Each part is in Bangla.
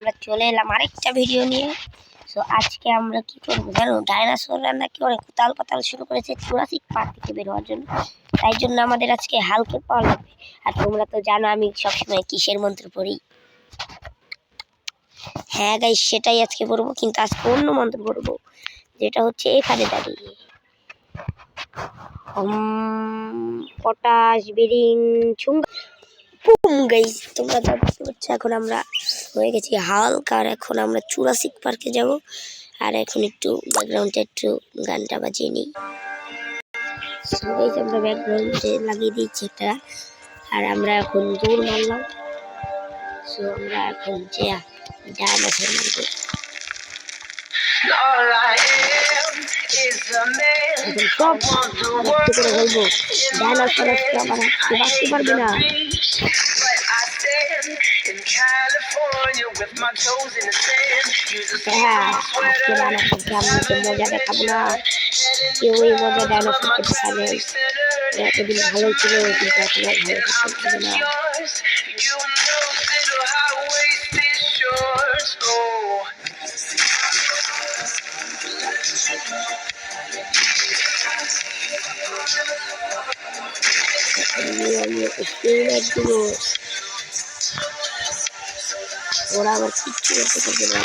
আমরা চলে এলাম আরেকটা ভিডিও নিয়ে। সো আজকে আমরা কি করবো জানো, ডাইনোসররা নাকি অনেক উতাল পাতাল শুরু করেছে জুরাসিক পার্ক থেকে বের হওয়ার জন্য। তাই জন্য আমাদের আজকে হালকের পাওয়া লাগবে। আর তোমরা তো জানো আমি সবসময় কিসের মন্ত্র পড়ি। হ্যাঁ গাইস, সেটাই আজকে পড়বো, কিন্তু আজকে অন্য মন্ত্র পড়বো, যেটা হচ্ছে এখানে দাঁড়িয়ে পটাশ বিরিং ছুং বুম। গাইস তোমরা দেখতে পাচ্ছ এখন আমরা হয়ে গেছি হাল্ক, আর এখন আমরা জুরাসিক পার্কে যাব। আর এখন একটু ব্যাকগ্রাউন্ডে একটু গানটা বাজিয়ে নিই। গাইস আমরা ব্যাকগ্রাউন্ডে লাগিয়ে দিচ্ছি এটা, আর আমরা এখন দৌড় মারলাম। সো আমরা এখন যে ডাইনোসর মারবো। এখন সব আরেকটু করে বলবো, ডাইনোসর আজকে আমার হাতে বাঁচতে পারবে না। হ্যাঁ আজকে ডাইনোসরকে আমি মজা দেখাবো না, কেউ এই মজা ডাইনোসরকে দেখাবে। এতদিন ভালোই ছিল, কিন্তু এখন আর ভালো থাকতে না। ওরা আবার কিচ্ছু করতে পারবে না।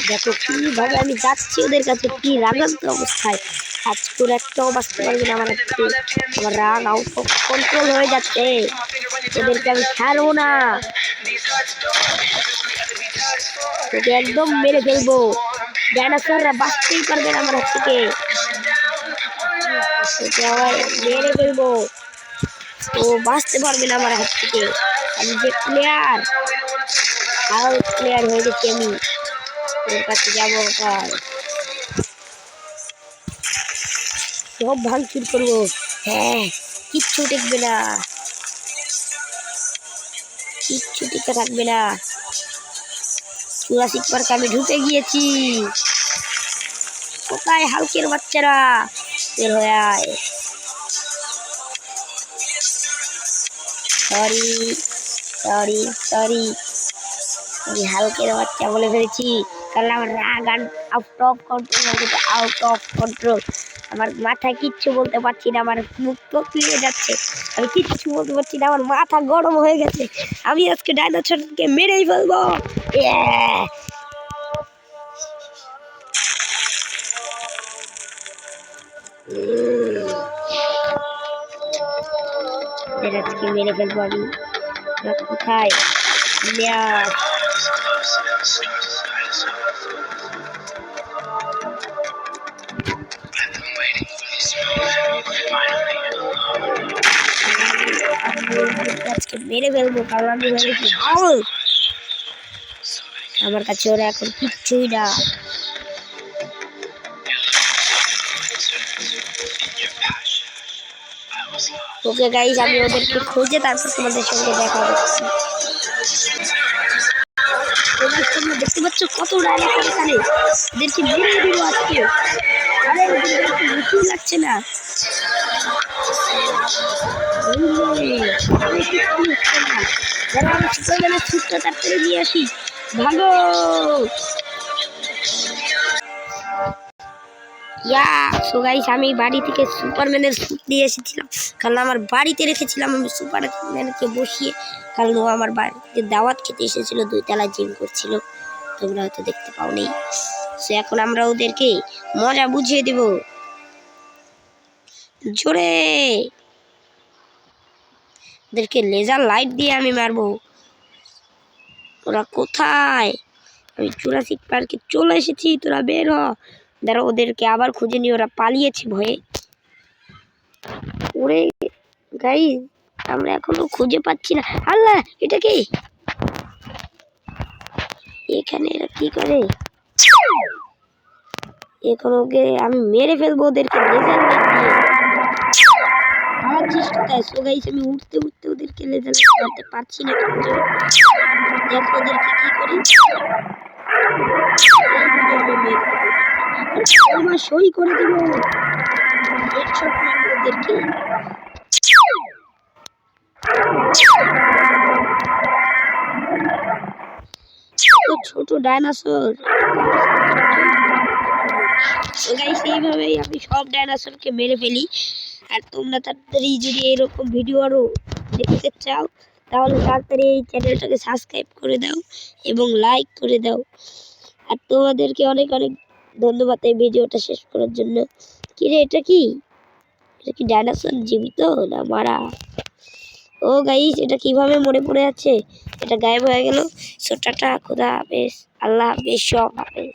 দেখো কিভাবে আমি যাচ্ছি ওদের কাছে, কি রাগান্ত অবস্থায়। আজকের একটাও বাঁচতে পারবে না আমার হাতে। আমার রাগ আউট অফ কন্ট্রোল হয়ে যাচ্ছে, ওদেরকে আমি ছাড়বো না, তোকে একদম মেরে ফেলবো। ডাইনোসররা বাঁচতেই পারবে না আমার হাত থেকে, তোকে আবার মেরে ফেলবো, ও বাঁচতে পারবে না আমার হাত থেকে। আমি যে প্লেয়ার, হাল্ক প্লেয়ার হয়ে গেছি আমি, ওর কাছে যাবো, সব ভাঙচুর করবো। হ্যাঁ কিচ্ছু টিকবে না, কিচ্ছু টিকে থাকবে না। জুরাসিক পার্কে আমি ঢুকে গিয়েছি। কোথায় হাল্কের বাচ্চারা, বের হয়ে আয়। সরি সরি সরি, আমি হাল্কের বাচ্চা বলে ফেলেছি, কারণ আমার রাগ আউট অফ কন্ট্রোল হয়ে গেছে, আউট অফ কন্ট্রোল। আমার মাথায় কিচ্ছু বলতে পারছি না, আমার মুখ তকলিয়ে যাচ্ছে, আমি কিচ্ছু বলতে পারছি না, আমার মাথা গরম হয়ে গেছে। আমি আজকে ডাইনোসরকে মেরেই ফেলবো। আজকে মেরে ফেলবো আমি। কোথায় আজকে মেরে ফেলবো, কারণ আমি ভেবেছি হাল্ক, আমার কাছে ওরা এখন কিচ্ছুই না। ওকে গাইস, আমি ওদেরকে খুঁজে তারপর তোমাদের সঙ্গে দেখা করছি। তোমরা দেখতে পাচ্ছ কত ডাইনোসর এখানে, ওদেরকে মেরে দিব আজকে। আরে ওদেরকে বেশি লাগছে না, আমি সুপারম্যানের স্যুটটা তাড়াতাড়ি নিয়ে আসি, ভাগো। সো গাইস, আমি বাড়ি থেকে সুপারম্যানের স্যুট নিয়ে এসেছিলাম, কারণ আমার বাড়িতে রেখেছিলাম আমি সুপারম্যানকে বসিয়ে, কারণ ও আমার বাড়িতে দাওয়াত খেতে এসেছিল, 2 তলায় জিম করছিল, তোমরা হয়তো দেখতে পাওনি। সো এখন আমরা ওদেরকে মজা বুঝিয়ে দেব জোরে, ওদেরকে লেজার লাইট দিয়ে আমি মারবো। ওরা কোথায়? আমি জুরাসিক পার্কে চলে এসেছি, তোরা বের হ। দাঁড়া, ওদেরকে আবার খুঁজে নিয়ে, ওরা পালিয়েছে ভয়ে। ওরে গাইস, আমরা এখনো খুঁজে পাচ্ছি না। আল্লাহ, এটা কি? এখানে এরা কি করে? এখন ওকে আমি মেরে ফেলবো, ওদেরকে লেজার লাইট দিয়ে। আমার চেষ্টা, সো গাইস আমি উঠতে উঠতে ওদেরকে লেজার লাইট মারতে পারছি না। দেখো ওদেরকে কি করি। আমার সই করে দিব, হেডশট মারবো ওদেরকে। ছোট ডাইনোসর। গাইস এইভাবেই আমি সব ডাইনোসরকে মেরে ফেলি। আর তোমরা তাড়াতাড়ি যদি এরকম ভিডিও আরো দেখতে চাও তাহলে তাড়াতাড়ি এই চ্যানেলটাকে সাবস্ক্রাইব করে দাও এবং লাইক করে দাও। আর তোমাদেরকে অনেক অনেক ধন্যবাদ এই ভিডিওটা শেষ করার জন্য। কি রে এটা কি? এটা কি ডাইনোসর জীবিত না মারা? ও গাইস এটা কিভাবে মনে পড়ে যাচ্ছে, এটা গায়েব হয়ে গেল। সো টাটা, খোদা হাফেজ, আল্লাহ হাফেজ, সব হাফেজ।